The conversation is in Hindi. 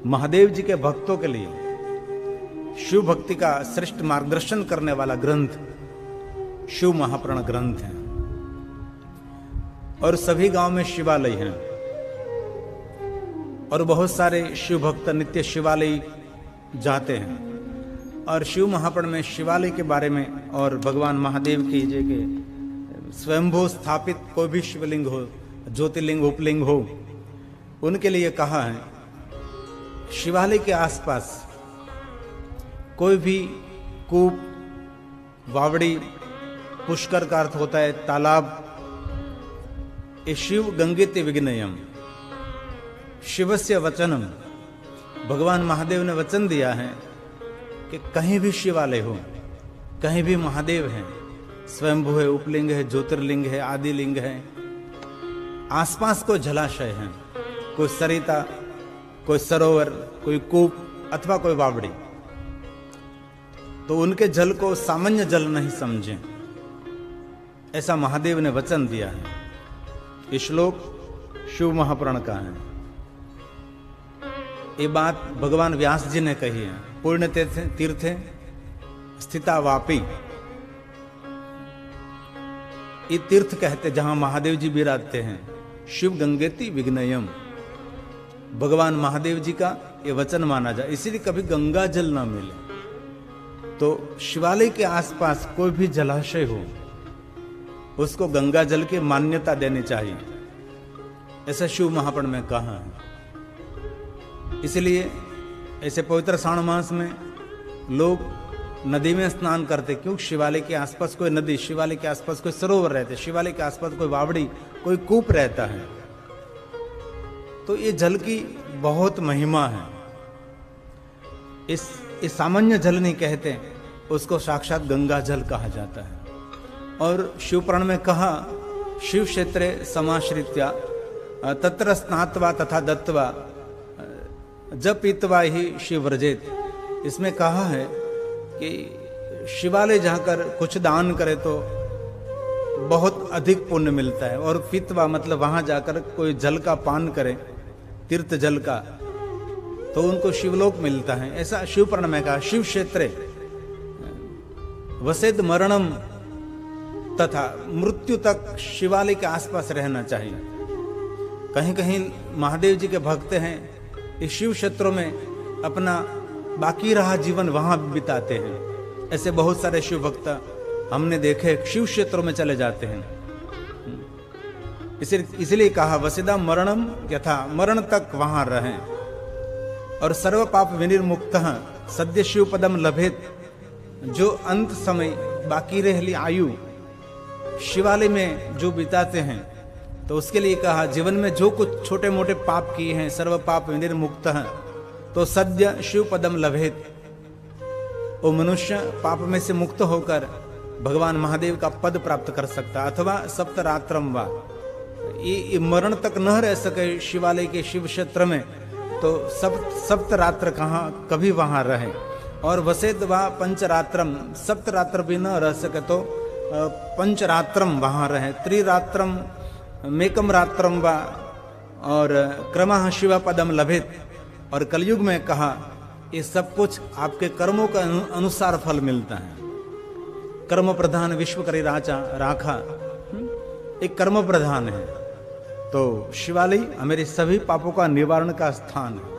महादेव जी के भक्तों के लिए शिव भक्ति का श्रेष्ठ मार्गदर्शन करने वाला ग्रंथ शिव महापुराण ग्रंथ है। और सभी गांव में शिवालय हैं और बहुत सारे शिव भक्त नित्य शिवालय जाते हैं। और शिव महापुराण में शिवालय के बारे में और भगवान महादेव की जय के स्वयंभू स्थापित कोई भी शिवलिंग हो, ज्योतिर्लिंग उपलिंग हो, उनके लिए कहा है शिवालय के आसपास कोई भी कूप, वावड़ी, पुष्कर का अर्थ होता है तालाब, ये शिव गंगेति विघ्नयम, शिवस्य वचनम, भगवान महादेव ने वचन दिया है कि कहीं भी शिवालय हो, कहीं भी महादेव है, स्वयंभू है, उपलिंग है, ज्योतिर्लिंग है, आदिलिंग है, आसपास कोई जलाशय है, कोई सरिता, कोई सरोवर, कोई कूप अथवा कोई बावड़ी, तो उनके जल को सामान्य जल नहीं समझें, ऐसा महादेव ने वचन दिया है। ये श्लोक शिव महापुराण का है। ये बात भगवान व्यास जी ने कही है। पुण्य तीर्थे स्थिता वापी, ये तीर्थ कहते जहां महादेव जी विराजते हैं। शिव गंगेति विघ्नयम, भगवान महादेव जी का ये वचन माना जाए। इसीलिए कभी गंगा जल ना मिले तो शिवालय के आसपास कोई भी जलाशय हो उसको गंगा जल की मान्यता देनी चाहिए, ऐसा शिव महापुराण में कहा है। इसलिए ऐसे पवित्र श्रावण मास में लोग नदी में स्नान करते, क्योंकि शिवालय के आसपास कोई नदी, शिवालय के आसपास कोई सरोवर रहते, शिवालय के आसपास कोई बावड़ी, कोई कूप रहता है, तो ये जल की बहुत महिमा है। इस सामान्य जल नहीं कहते, उसको साक्षात गंगा जल कहा जाता है। और शिव पुराण में कहा शिव क्षेत्रे समाश्रित्या तत्र स्नात्वा तथा दत्वा जब पीतवा ही शिव व्रजेत। इसमें कहा है कि शिवालय जाकर कुछ दान करे तो बहुत अधिक पुण्य मिलता है, और पीतवा मतलब वहां जाकर कोई जल का पान करे, तीर्थ जल का, तो उनको शिवलोक मिलता है, ऐसा शिव पुराण में कहा। शिव क्षेत्रे वसेद मरणम, तथा मृत्यु तक शिवालय के आसपास रहना चाहिए। कहीं कहीं महादेव जी के भक्त हैं, इस शिव क्षेत्रों में अपना बाकी रहा जीवन वहां बिताते हैं। ऐसे बहुत सारे शिव भक्त हमने देखे शिव क्षेत्रों में चले जाते हैं। इसलिए कहा वसिदा मरणम यथा, मरण तक वहां रहें। और सर्व पाप विनिर्मुक्त सद्य शिव पदम लभेत, जो अंत समय बाकी रह आयु शिवालय में जो बिताते हैं, तो उसके लिए कहा जीवन में जो कुछ छोटे मोटे पाप किए हैं, सर्व पाप विनिर्मुक्त हैं, तो सद्य शिव पदम लभेत, वो मनुष्य पाप में से मुक्त होकर भगवान महादेव का पद प्राप्त कर सकता। अथवा सप्तरात्रम वा, ये मरण तक न रह सके शिवालय के शिव क्षेत्र में, तो सप्तरात्र कहाँ कभी वहां रहे। और वसेद वा पंचरात्रम, सप्तरात्र भी न रह सके तो पंचरात्रम वहां रहे। त्रिरात्रम मेकम रात्रम वा, और क्रमः शिव पदम लभेत। और कलयुग में कहा ये सब कुछ आपके कर्मों के अनुसार फल मिलता है। कर्म प्रधान विश्व करी राखा, एक कर्म प्रधान है। तो शिवालय हमारे सभी पापों का निवारण का स्थान है।